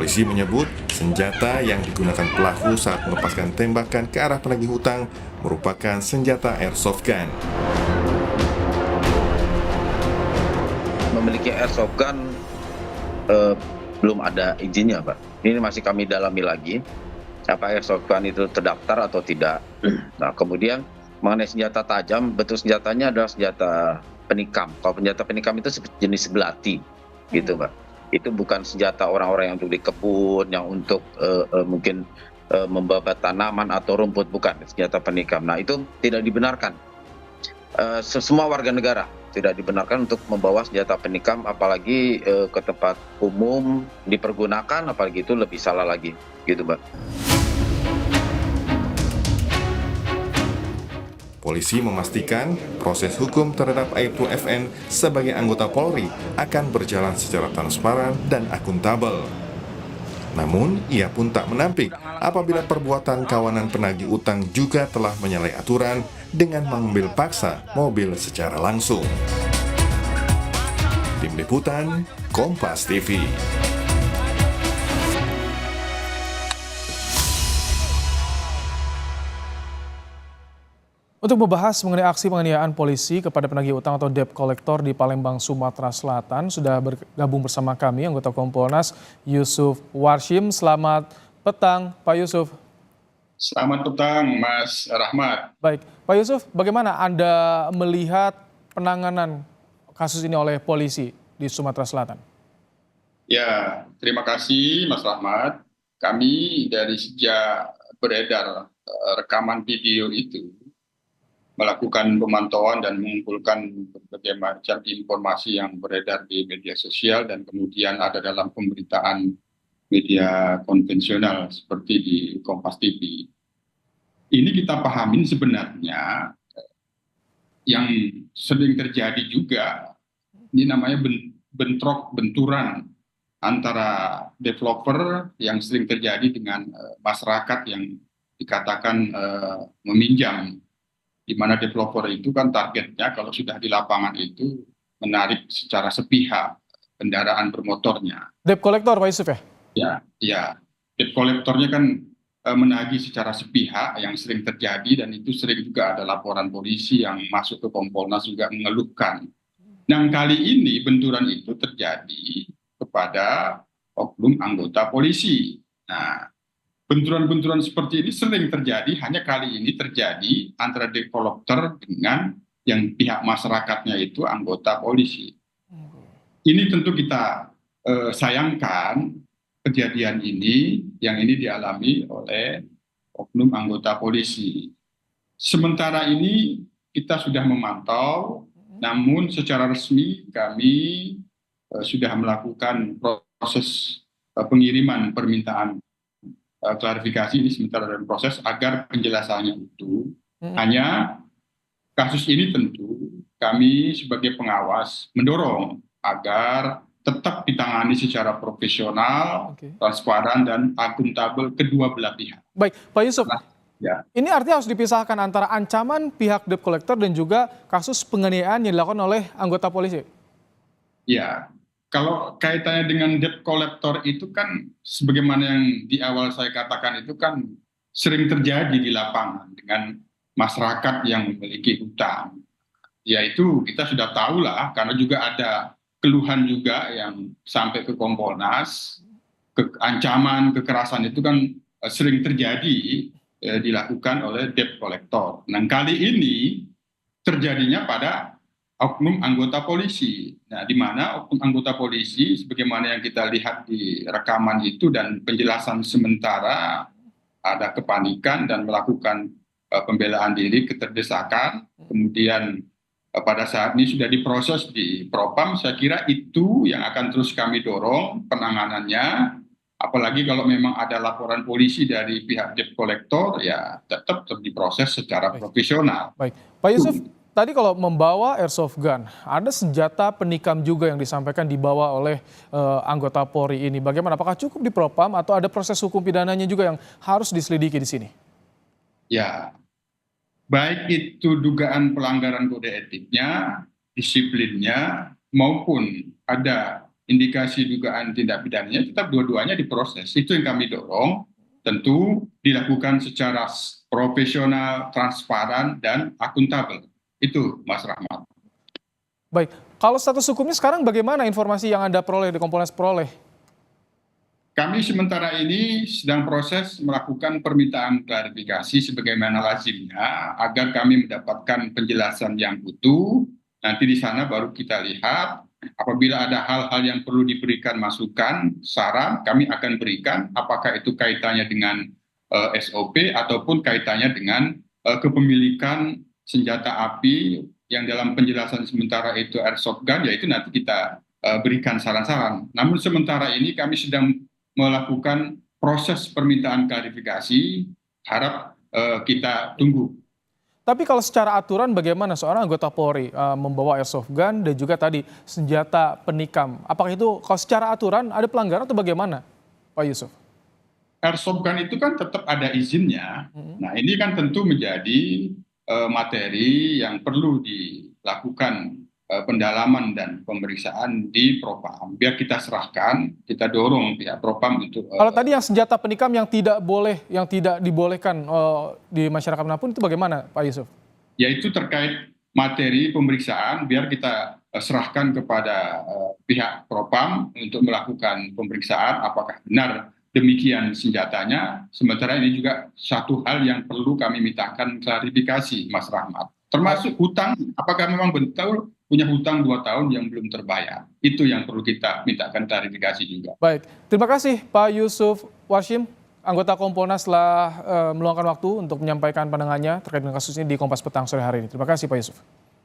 Polisi menyebut senjata yang digunakan pelaku saat melepaskan tembakan ke arah penagih hutang merupakan senjata airsoft gun. Memiliki airsoft gun belum ada izinnya, Pak. Ini masih kami dalami lagi, apa airsoft gun itu terdaftar atau tidak. Nah, kemudian mengenai senjata tajam, betul senjatanya adalah senjata penikam. Kalau senjata penikam itu jenis belati, gitu, Pak. Itu bukan senjata orang-orang yang untuk di kebun, yang untuk mungkin membabat tanaman atau rumput, bukan senjata penikam. Nah, itu tidak dibenarkan. Semua warga negara tidak dibenarkan untuk membawa senjata penikam, apalagi ke tempat umum dipergunakan, apalagi itu lebih salah lagi, gitu, Mbak. Polisi memastikan proses hukum terhadap Aibtu FN sebagai anggota Polri akan berjalan secara transparan dan akuntabel. Namun, ia pun tak menampik apabila perbuatan kawanan penagih utang juga telah menyalahi aturan dengan mengambil paksa mobil secara langsung. Tim Liputan, Kompas TV. Untuk membahas mengenai aksi penganiayaan polisi kepada penagih utang atau debt collector di Palembang, Sumatera Selatan, sudah bergabung bersama kami anggota Kompolnas Yusuf Warshim. Selamat petang, Pak Yusuf. Selamat petang, Mas Rahmat. Baik, Pak Yusuf, bagaimana Anda melihat penanganan kasus ini oleh polisi di Sumatera Selatan? Ya, terima kasih Mas Rahmat. Kami dari sejak beredar rekaman video itu melakukan pemantauan dan mengumpulkan berbagai macam informasi yang beredar di media sosial dan kemudian ada dalam pemberitaan media konvensional seperti di Kompas TV. Ini kita pahamin sebenarnya yang sering terjadi juga, ini namanya benturan antara developer yang sering terjadi dengan masyarakat yang dikatakan meminjam, di mana developer itu kan targetnya kalau sudah di lapangan itu menarik secara sepihak kendaraan bermotornya. Debt collector, Pak Yusuf ya? Ya, debt collectornya kan menagih secara sepihak yang sering terjadi, dan itu sering juga ada laporan polisi yang masuk ke Kompolnas juga mengeluhkan. Nah, kali ini benturan itu terjadi kepada oknum anggota polisi. Nah, benturan-benturan seperti ini sering terjadi, hanya kali ini terjadi antara debt collector dengan yang pihak masyarakatnya itu anggota polisi. Ini tentu kita sayangkan kejadian ini, yang ini dialami oleh oknum anggota polisi. Sementara ini kita sudah memantau, namun secara resmi kami sudah melakukan proses pengiriman permintaan klarifikasi ini sementara dalam proses agar penjelasannya itu. Hanya kasus ini tentu kami sebagai pengawas mendorong agar tetap ditangani secara profesional, transparan, dan akuntabel kedua belah pihak. Baik, Pak Yusuf, Ya. ini artinya harus dipisahkan antara ancaman pihak debt collector dan juga kasus penganiayaan yang dilakukan oleh anggota polisi. Ya, kalau kaitannya dengan debt collector itu kan sebagaimana yang di awal saya katakan itu kan sering terjadi di lapangan dengan masyarakat yang memiliki hutang. Ya itu kita sudah tahu lah, karena juga ada keluhan juga yang sampai ke Kompolnas, ancaman kekerasan itu kan sering terjadi dilakukan oleh debt collector. Nah, kali ini terjadinya pada oknum anggota polisi. Nah, di mana oknum anggota polisi, sebagaimana yang kita lihat di rekaman itu dan penjelasan sementara, ada kepanikan dan melakukan pembelaan diri, keterdesakan, kemudian pada saat ini sudah diproses di Propam. Saya kira itu yang akan terus kami dorong penanganannya, apalagi kalau memang ada laporan polisi dari pihak debt collector, ya tetap diproses secara profesional. Baik, Pak Yusuf, tadi kalau membawa airsoft gun, ada senjata penikam juga yang disampaikan dibawa oleh anggota Polri ini. Bagaimana? Apakah cukup di Propam atau ada proses hukum pidananya juga yang harus diselidiki di sini? Ya, baik itu dugaan pelanggaran kode etiknya, disiplinnya, maupun ada indikasi dugaan tindak pidananya, tetap dua-duanya diproses. Itu yang kami dorong, tentu dilakukan secara profesional, transparan, dan akuntabel. Itu Mas Rahmat. Baik, kalau status hukumnya sekarang bagaimana informasi yang Anda peroleh, di Kompolnas peroleh? Kami sementara ini sedang proses melakukan permintaan klarifikasi sebagaimana lazimnya agar kami mendapatkan penjelasan yang utuh. Nanti di sana baru kita lihat apabila ada hal-hal yang perlu diberikan masukan, saran, kami akan berikan apakah itu kaitannya dengan SOP ataupun kaitannya dengan kepemilikan senjata api yang dalam penjelasan sementara itu airsoft gun, yaitu nanti kita berikan saran-saran. Namun sementara ini kami sedang melakukan proses permintaan klarifikasi, harap kita tunggu. Tapi kalau secara aturan bagaimana seorang anggota Polri membawa airsoft gun dan juga tadi senjata penikam? Apakah itu kalau secara aturan ada pelanggaran atau bagaimana, Pak Yusuf? Airsoft gun itu kan tetap ada izinnya. Nah ini kan tentu menjadi materi yang perlu dilakukan pendalaman dan pemeriksaan di Propam. Biar kita serahkan, kita dorong pihak Propam untuk. Kalau tadi yang senjata penikam yang tidak boleh, yang tidak dibolehkan di masyarakat manapun itu bagaimana, Pak Yusuf? Yaitu terkait materi pemeriksaan, biar kita serahkan kepada pihak Propam untuk melakukan pemeriksaan apakah benar demikian senjatanya. Sementara ini juga satu hal yang perlu kami mintakan klarifikasi, Mas Rahmat. Termasuk hutang, apakah memang betul punya hutang 2 tahun yang belum terbayar. Itu yang perlu kita mintakan klarifikasi juga. Baik, terima kasih Pak Yusuf Warshim, anggota Kompolnas telah meluangkan waktu untuk menyampaikan pandangannya terkait dengan kasus ini di Kompas Petang sore hari ini. Terima kasih Pak Yusuf.